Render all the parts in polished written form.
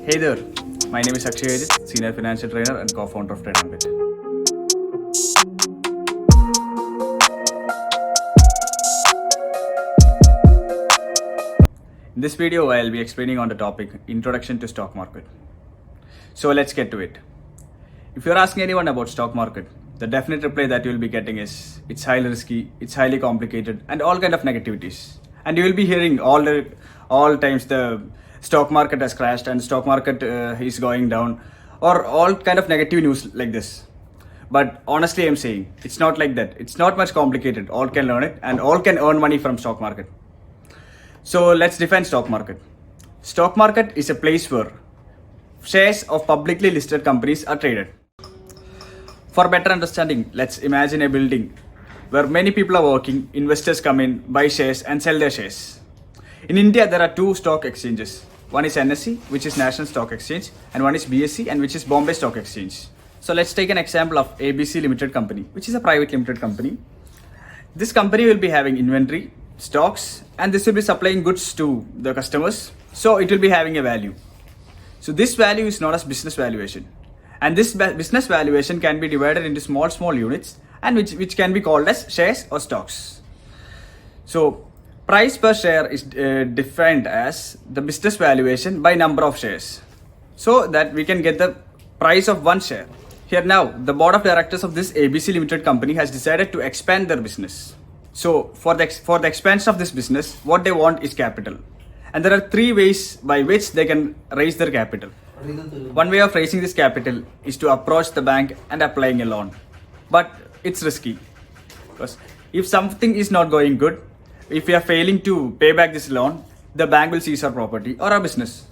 Hey there, my name is Akshay Ajit, Senior Financial Trainer and co-founder of TradeAmbit. In this video, I'll be explaining on the topic Introduction to Stock Market. So let's get to it. If you're asking anyone about stock market, the definite reply that you'll be getting is it's highly risky, it's highly complicated, and all kind of negativities. And you will be hearing all times the stock market has crashed and stock market is going down, or all kind of negative news like this. But honestly, I'm saying it's not like that. It's not much complicated. All can learn it, and all can earn money from stock market. So let's define stock market. Stock market is a place where shares of publicly listed companies are traded. For better understanding, let's imagine a building where many people are working, investors come in, buy shares and sell their shares. In India, there are two stock exchanges. One is NSE, which is National Stock Exchange, and one is BSE, and which is Bombay Stock Exchange. So let's take an example of ABC Limited Company, which is a private limited company. This company will be having inventory, stocks, and this will be supplying goods to the customers. So it will be having a value. So this value is known as business valuation. And this business valuation can be divided into small units and which can be called as shares or stocks. So price per share is defined as the business valuation by number of shares, so that we can get the price of one share. Here now, the board of directors of this ABC Limited Company has decided to expand their business. So for the expansion of this business, what they want is capital. And there are three ways by which they can raise their capital. One way of raising this capital is to approach the bank and applying a loan. But it's risky, because if something is not going good, if we are failing to pay back this loan, the bank will seize our property or our business.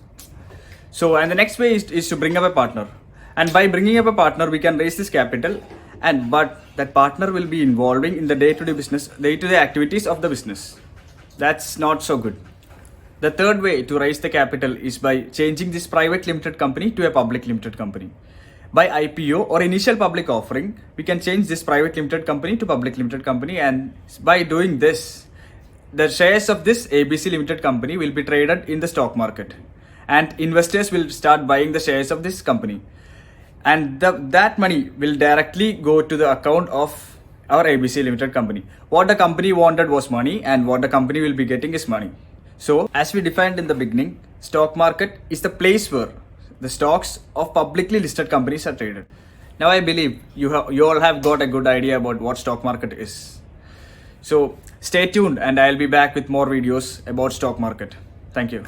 So, and the next way is to bring up a partner. And by bringing up a partner, we can raise this capital, but that partner will be involving in the day-to-day activities of the business. That's not so good. The third way to raise the capital is by changing this private limited company to a public limited company. By IPO or initial public offering, we can change this private limited company to public limited company, and by doing this, the shares of this ABC Limited Company will be traded in the stock market, and investors will start buying the shares of this company. And that money will directly go to the account of our ABC Limited Company. What the company wanted was money, and what the company will be getting is money. So, as we defined in the beginning, stock market is the place where the stocks of publicly listed companies are traded. Now I believe you all have got a good idea about what stock market is. So stay tuned, and I'll be back with more videos about stock market. Thank you.